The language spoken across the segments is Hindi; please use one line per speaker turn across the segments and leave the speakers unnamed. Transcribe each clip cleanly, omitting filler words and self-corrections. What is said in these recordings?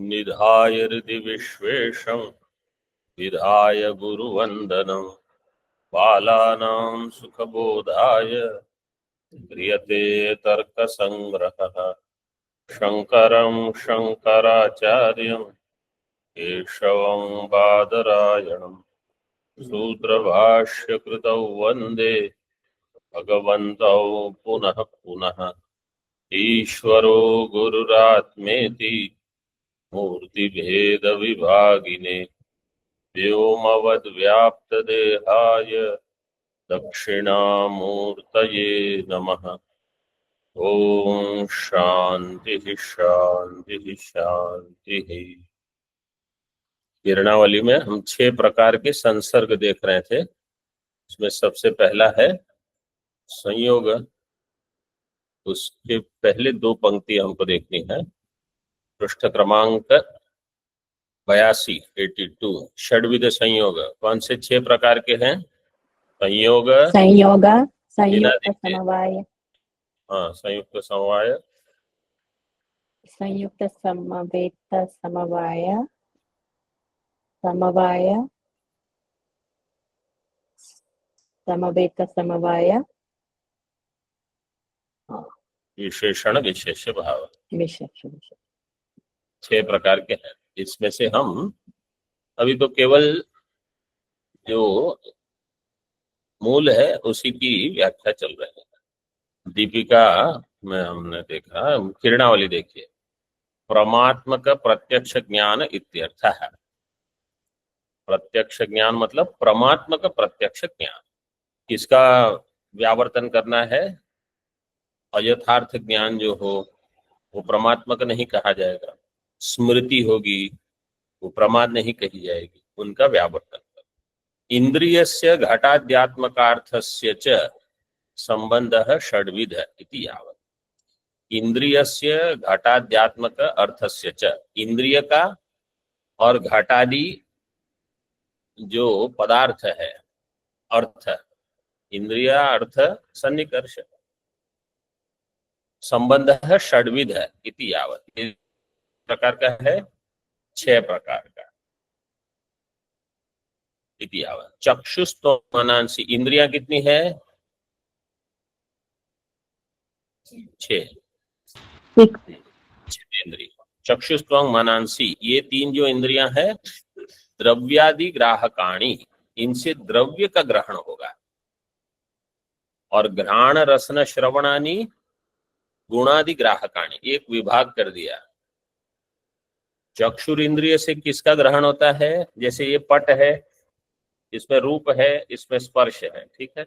निधाय हृदि विश्वेशं विधाय गुरुवंदनं बालानां सुखबोधाय क्रियते तर्कसंग्रहः शंकरं शंकराचार्यं केशवं बादरायणं सूत्रभाष्यकृतौ वन्दे भगवन्तौ पुनः पुनः ईश्वरो गुरुरात्मेति मूर्तिभेदविभागिने व्योमवद्व्याप्तदेहाय दक्षिणामूर्तये नमः। ओम शांति शांति शांति। गिरणावली में हम 6 प्रकार के संसर्ग देख रहे थे। उसमें सबसे पहला है संयोग। उसके पहले 2 पंक्ति हमको देखनी है। पृष्ठ क्रमांक 82 षड्विध संयोग कौन से 6 प्रकार के हैं? संयोग,
संयुक्त समवाय,
हाँ, संयुक्त समवाय,
संयुक्त समवेत समवाय, समवाय, समवेत समवाय,
विशेषण विशेष भाव,
विशेष
6 प्रकार के हैं। इसमें से हम अभी तो केवल जो मूल है उसी की व्याख्या चल रही है। दीपिका में हमने देखा, किरणावली देखिए, परमात्मक प्रत्यक्ष ज्ञान इत्यर्थ है। प्रत्यक्ष ज्ञान मतलब परमात्मक प्रत्यक्ष ज्ञान। किसका व्यावर्तन करना है? अयथार्थ ज्ञान जो हो वो परमात्मक नहीं कहा जाएगा। स्मृति होगी वो प्रमाद नहीं कही जाएगी, उनका व्यावर्तन कर। इंद्रियस्य घटाध्यात्मकार्थस्य च संबंधः षड्विध इति यावत्। इंद्रियस्य घटाध्यात्मक अर्थस्य च, इंद्रिय का और घटादि जो पदार्थ है, अर्थ, इंद्रिय अर्थ सन्निकर्ष, संबंध है षड्विध इति यावत्। इस प्रकार का है, 6 प्रकार का इति यावत्। चक्षुस्तो मनांसी, इंद्रियां कितनी है? 6 इंद्रिय। चक्षुस्त्वं मनांसी, ये 3 जो इंद्रियां हैं, द्रव्यादि ग्राहकाणी, इनसे द्रव्य का ग्रहण होगा। और घ्राण रसन श्रवणानि गुणादि ग्राहकाणी, एक विभाग कर दिया। चक्षुर इंद्रिय से किसका ग्रहण होता है? जैसे ये पट है, इसमें रूप है, इसमें स्पर्श है, ठीक है।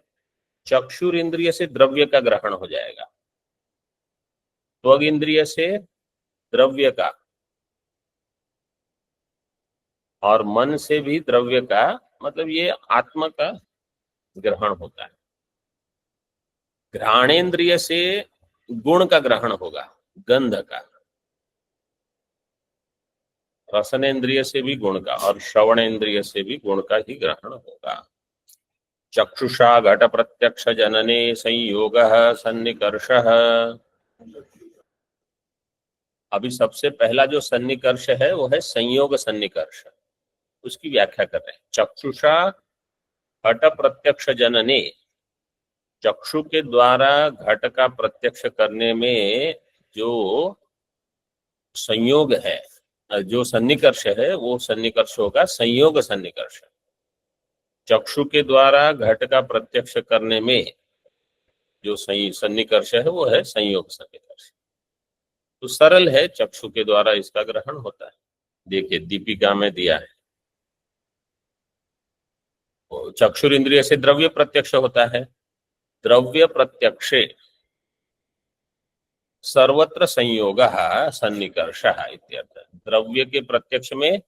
चक्षुर इंद्रिय से द्रव्य का ग्रहण हो जाएगा, त्वग इंद्रिय से द्रव्य का, और मन से भी द्रव्य का, मतलब ये आत्मा का ग्रहण होता है। घ्राणेन्द्रिय से गुण का ग्रहण होगा, गंध का। रसनेन्द्रिय से भी गुण का, और श्रवणेन्द्रिय से भी गुण का ही ग्रहण होगा। चक्षुषा घट प्रत्यक्ष जनने संयोगः सन्निकर्षः। अभी सबसे पहला जो सन्निकर्ष है वो है संयोग सन्निकर्ष, उसकी व्याख्या कर रहे हैं। चक्षुषा घट प्रत्यक्ष जनने, चक्षु के द्वारा घट का प्रत्यक्ष करने में जो संयोग है, जो सन्निकर्ष है, वो सन्निकर्ष होगा संयोग सन्निकर्ष। चक्षु के द्वारा घट का प्रत्यक्ष करने में जो सन्निकर्ष है वो है संयोग सन्निकर्ष। तो सरल है, चक्षु के द्वारा इसका ग्रहण होता है। देखिए दीपिका में दिया है, चक्षुर इंद्रिय से द्रव्य प्रत्यक्ष होता है। द्रव्य प्रत्यक्षे सर्वत्र संयोगः सन्निकर्षः इत्यर्थ। द्रव्य के प्रत्यक्ष में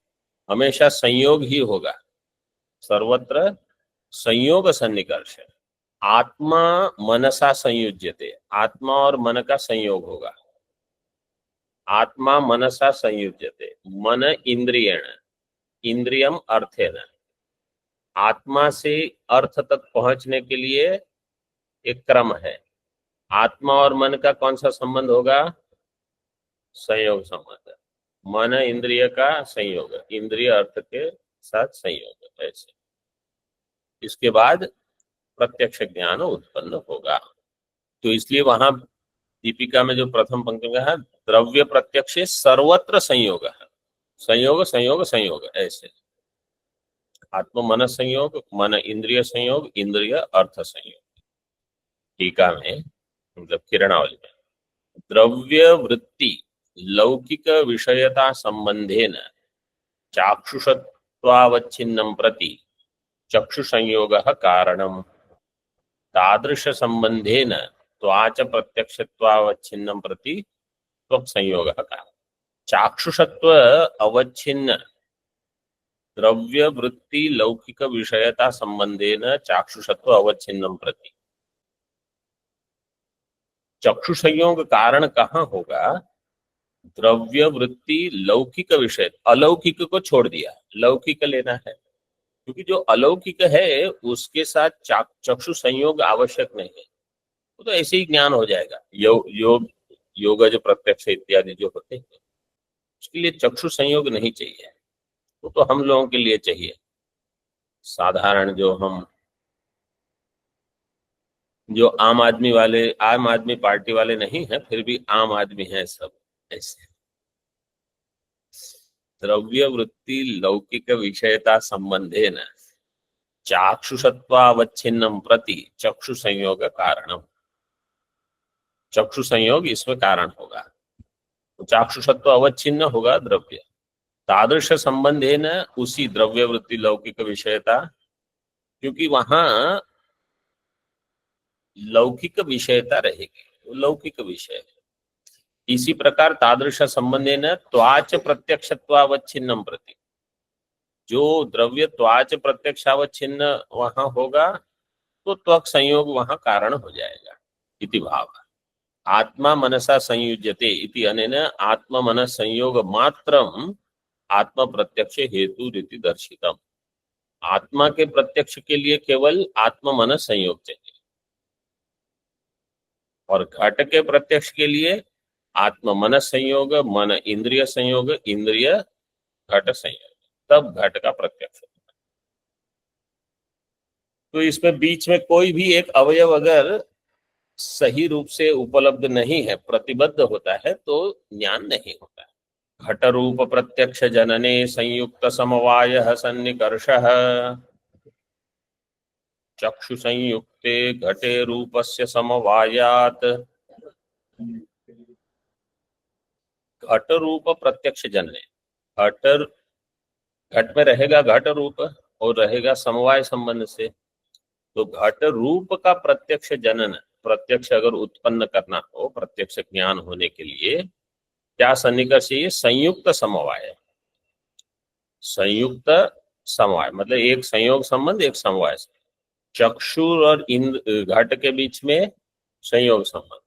हमेशा संयोग ही होगा, सर्वत्र संयोग सन्निकर्ष। आत्मा मनसा संयुज्यते, आत्मा और मन का संयोग होगा। आत्मा मनसा संयुज्यते, मन इंद्रियेण, इंद्रियम अर्थेन। आत्मा से अर्थ तक पहुंचने के लिए एक क्रम है। आत्मा और मन का कौन सा संबंध होगा? संयोग संबंध। मन इंद्रिय का संयोग, इंद्रिय अर्थ के साथ संयोग, ऐसे इसके बाद प्रत्यक्ष ज्ञान उत्पन्न होगा। तो इसलिए वहां दीपिका में जो प्रथम पंक्ति में है, द्रव्य प्रत्यक्ष सर्वत्र संयोग है, संयोग संयोग संयोग, ऐसे आत्म मन संयोग, मन इंद्रिय संयोग, इंद्रिय अर्थ संयोग। टीका में मतलब किरणावली में, द्रव्य वृत्ति लौकिक विषयता संबंधेन चाक्षुषत्वावच्छिन्नं प्रति चक्षु संयोगः कारणम्, तादृश संबंधेन त्वाच प्रत्यक्षत्वावच्छिन्नं प्रति त्वक् संयोगः कारणम्। चाक्षुषत्व अवच्छिन्न द्रव्य वृत्ति लौकिक विषयता संबंधेन चाक्षुषत्व अवच्छिन्नं प्रति, चक्षु संयोग कारण कहाँ होगा? द्रव्य वृत्ति लौकिक विषय, अलौकिक को छोड़ दिया, लौकिक लेना है, क्योंकि जो अलौकिक है उसके साथ चक्षु संयोग आवश्यक नहीं है, वो तो ऐसे ही ज्ञान हो जाएगा। योग योगज प्रत्यक्ष इत्यादि जो होते हैं उसके लिए चक्षु संयोग नहीं चाहिए, वो तो हम लोगों के लिए चाहिए। साधारण जो आम आदमी वाले, आम आदमी पार्टी वाले नहीं है, फिर भी आम आदमी है सब, ऐसे द्रव्य वृत्ति लौकिक विषयता संबंधेन चाक्षुषत्वावच्छिन्नं प्रति चक्षु संयोग कारणम, चक्षु संयोग इसमें कारण होगा, तो चाक्षुषत्व अवच्छिन्न होगा द्रव्य, तादृश संबंधेन उसी द्रव्य वृत्ति लौकिक विषयता, क्योंकि वहां लौकिक विषयता रहेगी, वो लौकिक विषय है। इसी प्रकार तादृश संबंधेन त्वाच प्रत्यक्षत्वावच्छिन्नं प्रति, जो द्रव्य त्वाच प्रत्यक्षावच्छिन्न वहां होगा तो त्वक संयोग वहां कारण हो जाएगा, इति भाव। आत्मा मनसा संयुज्यते इति अनेन आत्म मन संयोग मात्रम आत्म प्रत्यक्ष हेतु रीति दर्शितम, आत्मा के प्रत्यक्ष के लिए केवल आत्म मन संयोग चाहिए, और घट के प्रत्यक्ष के लिए आत्म मन संयोग, मन इंद्रिय संयोग, इंद्रिय घट संयोग, तब घट का प्रत्यक्ष होगा। तो इसमें बीच में कोई भी एक अवयव अगर सही रूप से उपलब्ध नहीं है, प्रतिबद्ध होता है, तो ज्ञान नहीं होता है। घट रूप प्रत्यक्ष जनने संयुक्त समवाय सन्निकर्षः, चक्षु संयुक्ते घटे रूपस्य समवायात, घट रूप प्रत्यक्ष जनने, घट में रहेगा घट रूप और रहेगा समवाय संबंध से, तो घट रूप का प्रत्यक्ष जनन, प्रत्यक्ष अगर उत्पन्न करना हो, प्रत्यक्ष ज्ञान होने के लिए क्या सन्निकर्ष चाहिए? संयुक्त समवाय, संयुक्त समवाय मतलब एक संयोग संबंध, एक समवाय, चक्षु और घट के बीच में संयोग संबंध,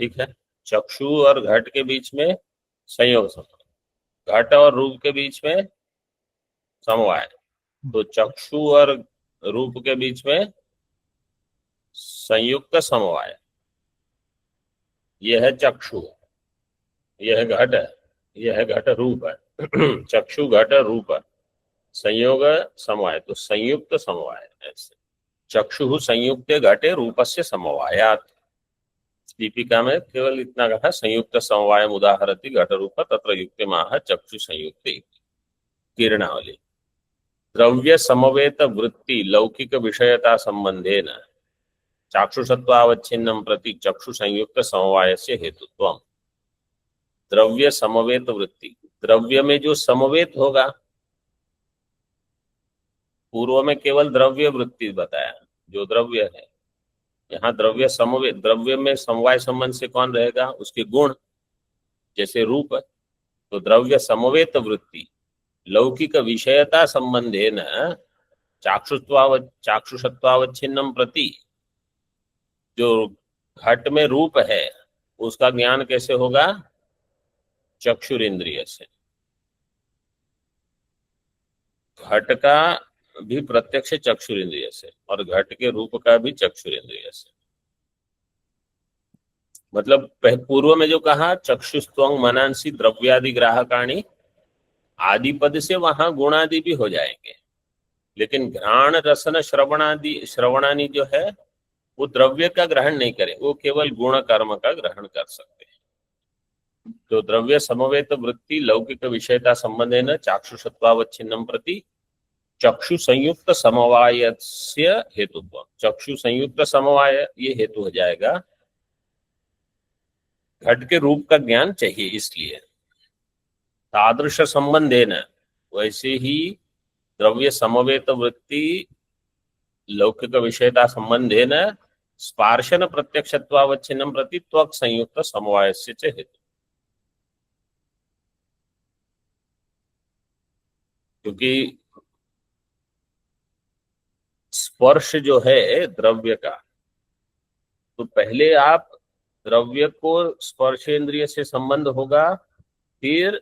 ठीक है, चक्षु और घट के बीच में संयोग संबंध, घट और रूप के बीच में समवाय, तो चक्षु और रूप के बीच में संयुक्त समवाय, यह है चक्षु, यह घट है, यह घट रूप है। चक्षु घट रूप संयोग समवाय, तो संयुक्त समवाय, ऐसे चक्षु संयुक्त घटे रूपस्य समवायात। दीपिका में केवल इतना कहा, संयुक्त समवाय उदाहरति घट रूप तत्र युक्तिमाह चक्षु संयुक्त। किरणावली, द्रव्य समवेत वृत्ति लौकिक विषयता संबंधेन चाक्षुषत्वावच्छिन्नं प्रति चक्षु संयुक्त समवायस्य हेतुत्वम्। द्रव्य समवेत वृत्ति, द्रव्य में जो समवेत होगा, पूर्व में केवल द्रव्य वृत्ति बताया, जो द्रव्य है, यहाँ द्रव्य समवेत, द्रव्य में समवाय संबंध से कौन रहेगा? उसके गुण, जैसे रूप, तो द्रव्य समवेत वृत्ति लौकिक विषयता संबंधेन चाक्षुषत्वावच्छिन्नं प्रति, जो घट में रूप है उसका ज्ञान कैसे होगा? चक्षुरेंद्रिय से। घट का भी प्रत्यक्ष चक्षुरेंद्रिय से और घट के रूप का भी चक्षुरेंद्रिय से। मतलब पूर्व में जो कहा चक्षुस्त्वं मनांसी द्रव्यादि ग्राहकाणी आदि पद से वहां गुणादि भी हो जाएंगे, लेकिन घ्राण रसन श्रवणादि जो है वो द्रव्य का ग्रहण नहीं करे, वो केवल गुण कर्म का ग्रहण कर सकते हैं। तो द्रव्य समवेत वृत्ति लौकिक विषयता संबंधेन चाक्षुषत्वावच्छिन्नं प्रति चक्षु संयुक्त समवायस्य हेतुत्व। चक्षु संयुक्त समवाय ये हेतु हो जाएगा, घट के रूप का ज्ञान चाहिए, इसलिए तादृश संबंधेन, वैसे ही द्रव्य समवेत वृत्ति लौकिक विषयता संबंधेन स्पार्शन प्रत्यक्षत्वावच्छिन्नं प्रति त्वक् संयुक्त समवायस्य च हेतु। क्योंकि स्पर्श जो है द्रव्य का, तो पहले आप द्रव्य को स्पर्शेंद्रिय से संबंध होगा, फिर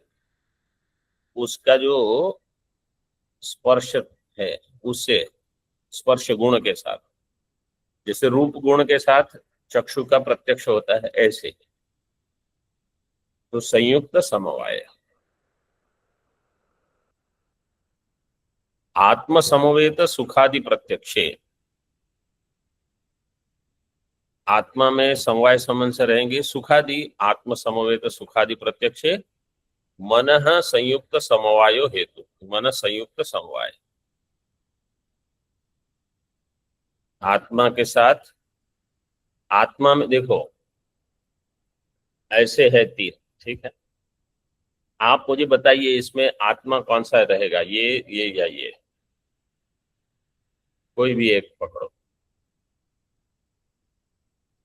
उसका जो स्पर्श है उससे स्पर्श गुण के साथ, जैसे रूप गुण के साथ चक्षु का प्रत्यक्ष होता है, ऐसे तो संयुक्त समवाय। आत्म समवेत सुखादि प्रत्यक्षे, आत्मा में समवाय संबंध से रहेंगे सुखादि, आत्म समवेत सुखादि प्रत्यक्षे मनः संयुक्त समवायो हेतु। मन संयुक्त समवाय, आत्मा के साथ, आत्मा में देखो ऐसे है तीन, ठीक है, आप मुझे बताइए इसमें आत्मा कौन सा रहेगा, ये या ये, कोई भी एक पकड़ो,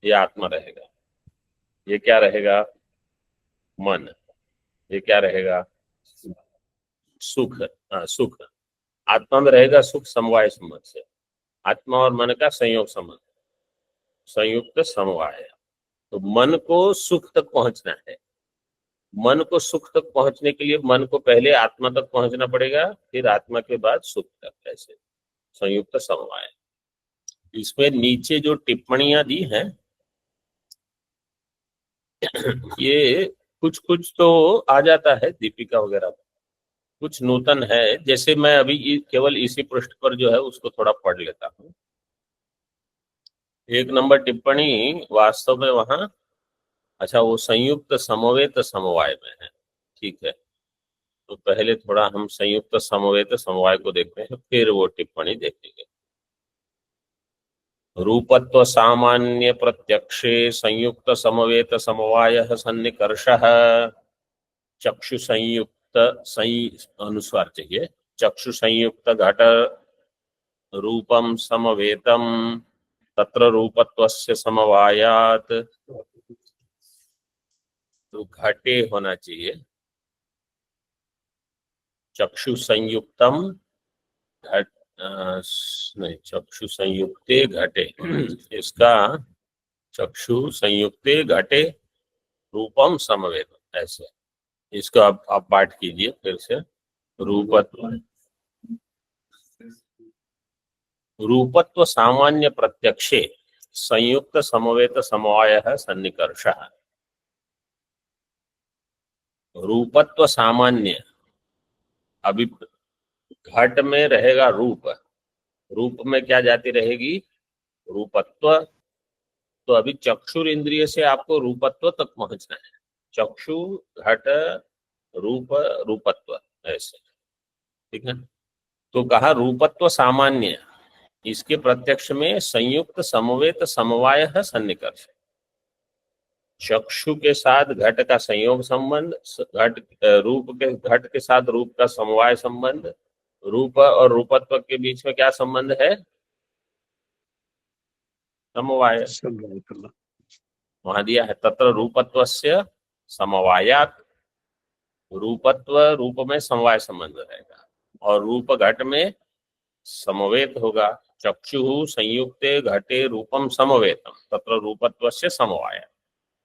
ये आत्मा रहेगा, ये क्या रहेगा, मन, ये क्या रहेगा, सुख। हाँ सुख, आत्मा में रहेगा सुख समवाय संबंध से, आत्मा और मन का संयोग संबंध, संयुक्त समवाय। तो मन को सुख तक पहुंचना है, मन को सुख तक पहुंचने के लिए मन को पहले आत्मा तक पहुंचना पड़ेगा, फिर आत्मा के बाद सुख तक, ऐसे संयुक्त समवाय। इसमें नीचे जो टिप्पणियां दी हैं ये कुछ कुछ तो आ जाता है दीपिका वगैरह, कुछ नूतन है, जैसे मैं अभी केवल इसी पृष्ठ पर जो है उसको थोड़ा पढ़ लेता हूँ। 1 नंबर टिप्पणी वास्तव में वहां, अच्छा वो संयुक्त समवेत समवाय में है, ठीक है, तो पहले थोड़ा हम संयुक्त समवेत समवाय को देखते हैं, फिर वो टिप्पणी देखेंगे। रूपत्व सामान्य प्रत्यक्षे संयुक्त समवेत समवायः सन्निकर्षः चक्षु संयुक्त अनुस्वार चाहिए, चक्षु संयुक्त घट रूपम समवेतम तत्र रूपत्वस्य समवायात, तो घटे होना चाहिए, चक्षु संयुक्तम घट नहीं, चक्षु संयुक्ते घटे, इसका चक्षु संयुक्ते घटे रूपम समवेत, ऐसे इसको आप पाठ कीजिए फिर से। रूपत्व सामान्य प्रत्यक्षे संयुक्त समवेत समवायः सन्निकर्षः। रूपत्व सामान्य, अभी घट में रहेगा रूप, रूप में क्या जाती रहेगी, रूपत्व, तो अभी चक्षुर इंद्रिय से आपको रूपत्व तक पहुंचना है, चक्षु घट रूप रूपत्व, ऐसे, ठीक है। तो कहा रूपत्व सामान्य, इसके प्रत्यक्ष में संयुक्त समवेत समवायः सन्निकर्ष, चक्षु के साथ घट का संयोग संबंध, घट के साथ रूप का समवाय संबंध, रूप और रूपत्व के बीच में क्या संबंध है, समवाय, वहां दिया है तत्र रूपत्वस्य समवायात, रूपत्व रूप में समवाय संबंध रहेगा और रूप घट में समवेत होगा, चक्षु संयुक्ते घटे रूपम समवेतम तत्र रूपत्वस्य समवाय,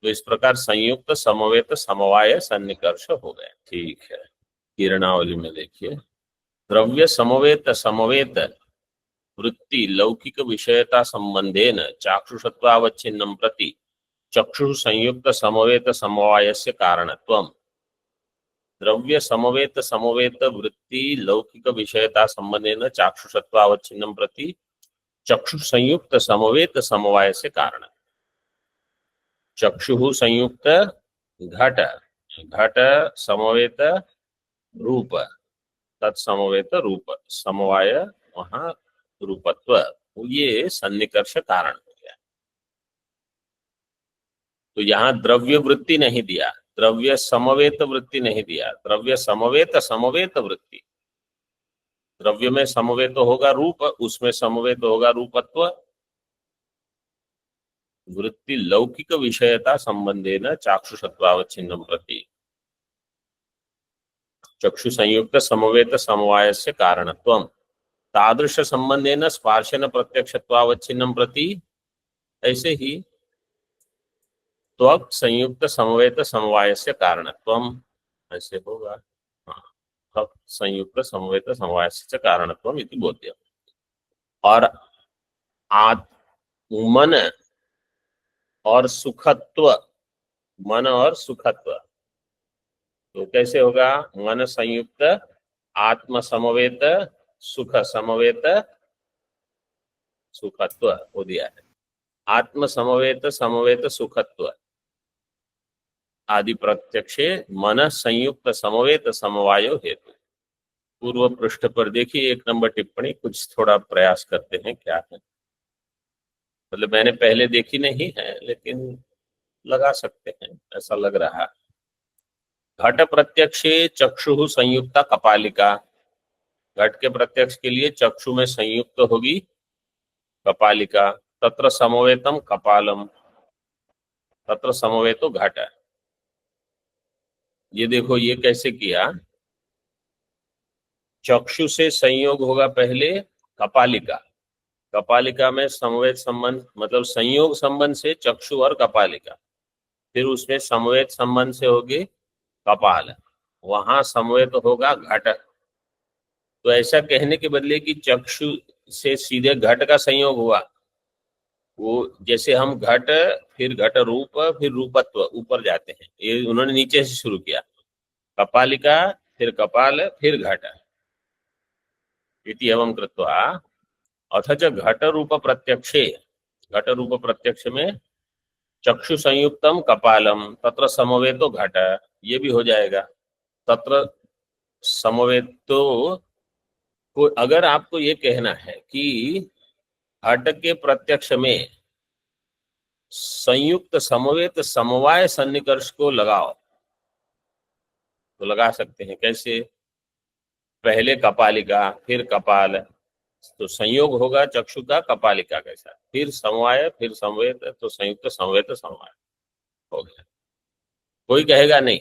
तो इस प्रकार संयुक्त समवेत समवाय सन्निकर्ष हो गए, ठीक है। किरणावली में देखिए, द्रव्य समवेत समवेत वृत्ति लौकिक विषयता संबंधेन चाक्षुषत्वावच्छिन्नं प्रति चक्षु संयुक्त समवेत समवायस्य कारणत्वम्। द्रव्य समवेत समवेत वृत्ति लौकिक विषयता संबंधेन चाक्षुषत्वावच्छिन्नं प्रति चक्षु संयुक्त समवेत समवाय से कारण। चक्षु संयुक्त घट, घट समवेत रूप, तत्समवेत रूप, समवाय वहां रूपत्व, ये सन्निकर्ष कारण हो गया। तो यहाँ द्रव्य वृत्ति नहीं दिया, द्रव्य समवेत वृत्ति नहीं दिया, द्रव्य समवेत समवेत वृत्ति। द्रव्य में समवेत होगा रूप, उसमें समवेत होगा रूपत्व। वृत्ति लौकिक विषयता संबंधेन चाक्षुषत्वावच्छिन्नं प्रति चक्षु संयुक्त समवेत समवायस्य कारणत्वम्। तादृश संबंधेन स्पर्शेन प्रत्यक्षत्वावच्छिन्नं प्रति, ऐसे ही त्वक् संयुक्त समवेत समवायस्य कारणत्वम्, ऐसे होगा। हाँ, त्वक् संयुक्त समवेत समवायस्य कारणत्वम् इति बोध्यम्। और मन और सुखत्व, मन और सुखत्व, तो कैसे होगा? मन संयुक्त आत्म समवेत सुख समवेत सुखत्व हो दिया है। आत्म समवेत समवेत सुखत्व आदि प्रत्यक्षे मन संयुक्त समवेत समवायो हेतु। पूर्व पृष्ठ पर देखिए 1 नंबर टिप्पणी, कुछ थोड़ा प्रयास करते हैं क्या है। मतलब मैंने पहले देखी नहीं है लेकिन लगा सकते हैं, ऐसा लग रहा है। घट प्रत्यक्षे चक्षु संयुक्ता कपालिका, घट के प्रत्यक्ष के लिए चक्षु में संयुक्त होगी कपालिका। तत्र समवेतम कपालम, तत्र समवेतो घट। ये देखो ये कैसे किया, चक्षु से संयोग होगा पहले कपालिका, कपालिका में समवेत संबंध, मतलब संयोग संबंध से चक्षु और कपालिका, फिर उसमें समवेत संबंध से होगी कपाल, वहां समवेत होगा घट। तो ऐसा कहने के बदले कि चक्षु से सीधे घट का संयोग हुआ, वो जैसे हम घट फिर घट रूप फिर रूपत्व ऊपर जाते हैं, ये उन्होंने नीचे से शुरू किया, कपालिका फिर कपाल फिर घट इति एवं कृत्वा अथच घट रूप प्रत्यक्षे, घट रूप प्रत्यक्ष में चक्षु संयुक्तम कपालम तत्र समवेतो घट, ये भी हो जाएगा। तत्र समवेतो को अगर आपको ये कहना है कि घट के प्रत्यक्ष में संयुक्त समवेत समवाय सन्निकर्ष को लगाओ, तो लगा सकते हैं। कैसे? पहले कपालिका फिर कपाल, तो संयोग होगा चक्षु का कपालिका के साथ, फिर समवाय फिर समवेत, तो संयुक्त समवेत समवाय हो गया। कोई कहेगा नहीं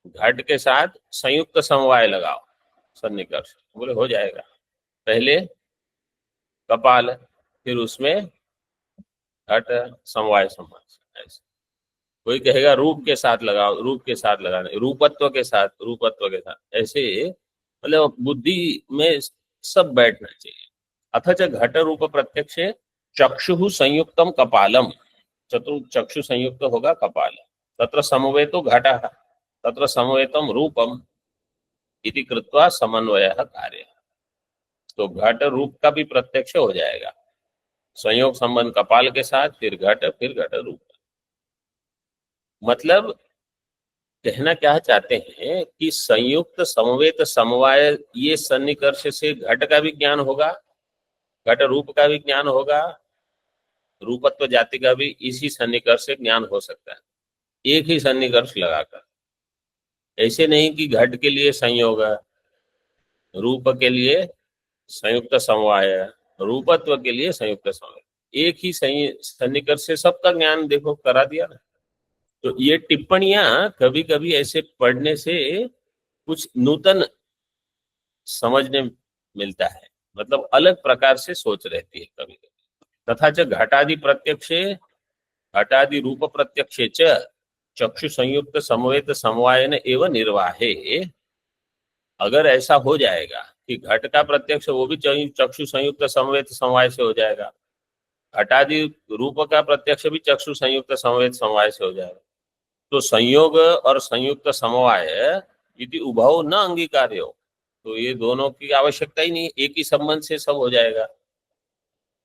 घट के साथ संयुक्त समवाय लगाओ सन्निकर्ष, बोले हो जाएगा। पहले कपाल फिर उसमें घट समवाय संबंध, ऐसे। कोई कहेगा रूप के साथ लगाओ, रूप के साथ लगाना, रूपत्व के साथ, रूपत्व के साथ, ऐसे मतलब बुद्धि में सब बैठना चाहिए। अथच घट रूप प्रत्यक्ष चक्षु संयुक्तम कपालम, चक्षु संयुक्त होगा कपाल, तत्र समवेतो घट तत्र समवेतम रूपम इति कृत्वा समन्वय कार्य। तो घट रूप का भी प्रत्यक्ष हो जाएगा, संयोग संबंध कपाल के साथ, फिर घट रूप। मतलब कहना क्या चाहते हैं कि संयुक्त समवेत समवाय, ये सन्निकर्ष से घट का भी ज्ञान होगा, घट रूप का भी ज्ञान होगा, रूपत्व जाति का भी इसी सन्निकर्ष से ज्ञान हो सकता है, एक ही सन्निकर्ष लगाकर। ऐसे नहीं कि घट के लिए संयोग, रूप के लिए संयुक्त समवाय, रूपत्व के लिए संयुक्त समवाय, एक ही सन्निकर्ष से सबका ज्ञान देखो करा दिया ना। तो ये टिप्पणियां कभी कभी ऐसे पढ़ने से कुछ नूतन समझने मिलता है, मतलब अलग प्रकार से सोच रहती है कभी कभी। तथा च घटादि प्रत्यक्षे, घटादि रूप प्रत्यक्षे च चक्षु संयुक्त समवेत समवायन एवं निर्वाहे। अगर ऐसा हो जाएगा कि घट का प्रत्यक्ष वो भी चक्षु संयुक्त समवेत समवाय से हो जाएगा, घटादि रूप का प्रत्यक्ष भी चक्षु संयुक्त समवेत समवाय से हो जाएगा। तो संयोग और संयुक्त समवाय यदि उभौ न अंगीकार्य हो तो ये दोनों की आवश्यकता ही नहीं, एक ही संबंध से सब हो जाएगा।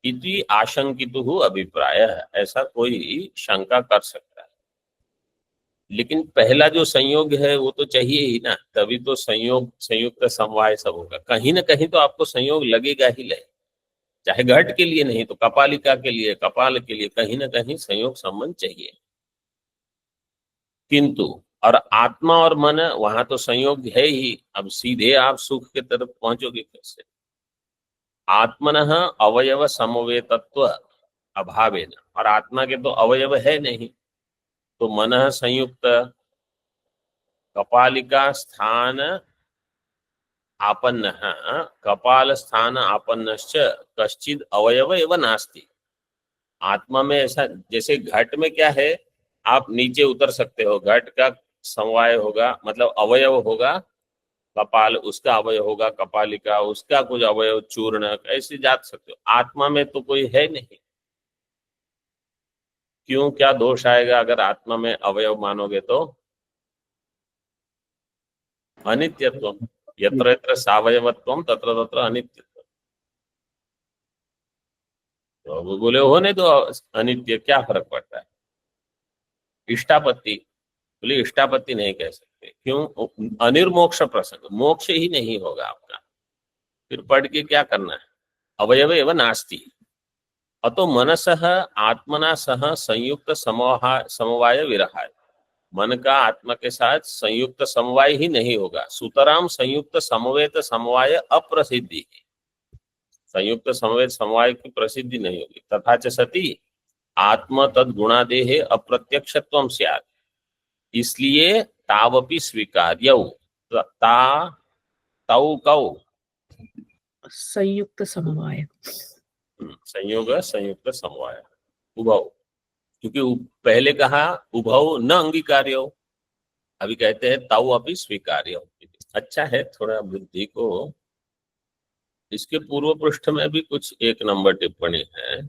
इति आशंकितु अभिप्राय है, ऐसा कोई शंका कर सकता है। लेकिन पहला जो संयोग है वो तो चाहिए ही ना, तभी तो संयोग संयुक्त समवाय सब होगा। कहीं ना कहीं तो आपको संयोग लगेगा ही लगे, चाहे घट के लिए नहीं तो कपालिका के लिए, कपाल के लिए, कहीं ना कहीं संयोग संबंध चाहिए। किंतु और आत्मा और मन वहां तो संयोग है ही, अब सीधे आप सुख के तरफ पहुंचोगे कैसे? आत्मनः अवयव समवेतत्व अभावेन, और आत्मा के तो अवयव है नहीं, तो मनः संयुक्त कपालिका स्थान आपन्नः कपाल स्थान आपन्नश्च कश्चिद अवयव एव नास्ति। आत्मा में ऐसा, जैसे घट में क्या है, आप नीचे उतर सकते हो, घट का समवाय होगा, मतलब अवयव होगा कपाल, उसका अवयव होगा कपालिका, उसका कुछ अवयव चूर्ण, ऐसे जा सकते हो। आत्मा में तो कोई है नहीं, क्यों, क्या दोष आएगा अगर आत्मा में अवयव मानोगे तो? अनित्यत्व, यत्र यत्र सावयवत्वम तत्र तत्र अनित्यत्व। तो वो बोले होने दो अनित्य, क्या फर्क पड़ता है? इष्टापत्ति, बोले इष्टापत्ति नहीं कह सकते, क्यों? अनिर्मोक्ष प्रसंग, मोक्ष ही नहीं होगा आपका, फिर पढ़ के क्या करना है? अवयव एवं नास्ति अतो मनसः आत्मना सह संयुक्त समवाय विरहाय, मन का आत्मा के साथ संयुक्त समवाय ही नहीं होगा। सुतराम संयुक्त समवेत समवाय अप्रसिद्धि, संयुक्त समवेत समवाय की प्रसिद्धि नहीं होगी। तथा च सती आत्म तद्गुणादेहे अप्रत्यक्षत्वम स्यात्, इसलिए तावपि स्वीकार्यौ तौ कौ
संयुक्त समवाय,
संयोग संयुक्त समवाय उभौ, क्योंकि पहले कहा उभौ न अंगीकार्य, अभी कहते हैं ताऊ अभी स्वीकार्य। अच्छा है, थोड़ा बुद्धि को, इसके पूर्व पृष्ठ में भी कुछ 1 नंबर टिप्पणी है,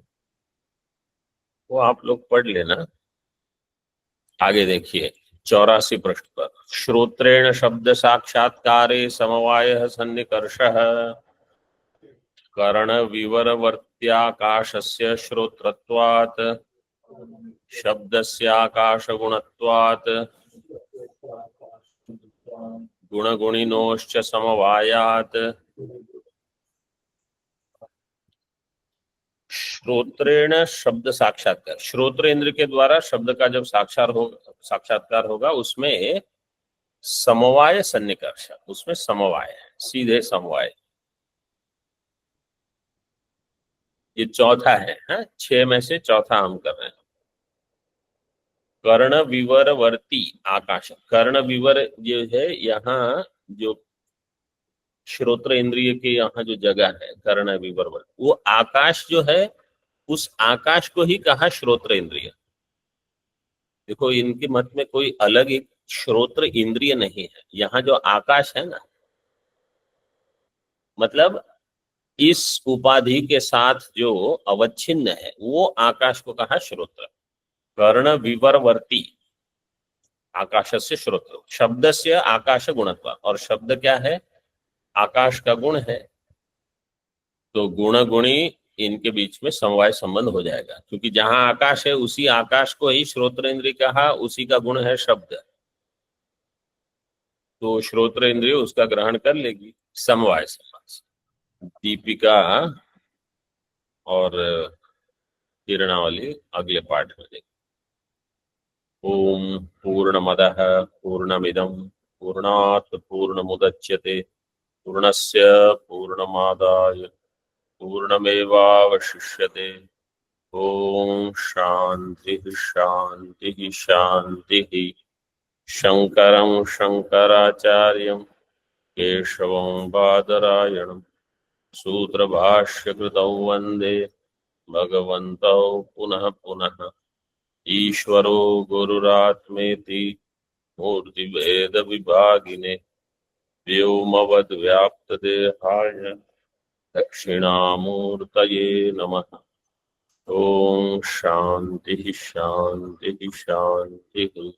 वो आप लोग पढ़ लेना। आगे देखिए 84 पृष्ठ पर, श्रोत्रेण शब्द साक्षात्कारे समवाय सन्निकर्षः कर्ण विवरवर्त्याकाशस्य श्रोत्रत्वात् शब्दस्याकाशगुणत्वात् गुणगुणिनोश्च समवायात् श्रोत्रेण शब्द साक्षात्कार, श्रोत्र इंद्र के द्वारा शब्द का जब साक्षात्कार होगा उसमें समवाय सन्निकर्ष, उसमें समवाय है, सीधे समवाय। ये चौथा है, 6 में से चौथा हम कर रहे हैं। कर्ण विवरवर्ती आकाश, कर्ण विवर जो है यहाँ, जो श्रोत्र इंद्रिय के यहाँ जो जगह है कर्ण विवरवर्ती, वो आकाश जो है, उस आकाश को ही कहा श्रोत्र इंद्रिय। देखो इनके मत में कोई अलग एक श्रोत्र इंद्रिय नहीं है, यहाँ जो आकाश है ना, मतलब इस उपाधि के साथ जो अवच्छिन्न है वो आकाश को कहा श्रोत्र। कर्ण विवरवर्ती आकाश से श्रोत्र, शब्द से आकाश गुणत्व, और शब्द क्या है? आकाश का गुण है, तो गुण गुणी इनके बीच में समवाय संबंध हो जाएगा, क्योंकि जहां आकाश है उसी आकाश को ही श्रोत्र इंद्रिय कहा, उसी का गुण है शब्द, तो श्रोत्र इंद्रिय उसका ग्रहण कर लेगी, समवाय संबंध। दीपिका और किरणावली अगले पाठ में देखें। ओम पूर्णमदः पूर्णमिदं पूर्णात् पूर्णमुदच्यते पूर्णस्य पूर्णमादाय पूर्णमेवावशिष्यते। ओम शांति शांति शांति। शंकरं शंकराचार्यं केशवं बादरायणं सूत्रभाष्यकृतौ वन्दे भगवन्तौ पुनः पुनः। ईश्वरो गुरुरात्मेति मूर्तिभेद विभागिने व्योमवद्व्याप्तदेहाय दक्षिणामूर्तये नमः। ओम शांति शांति शांति।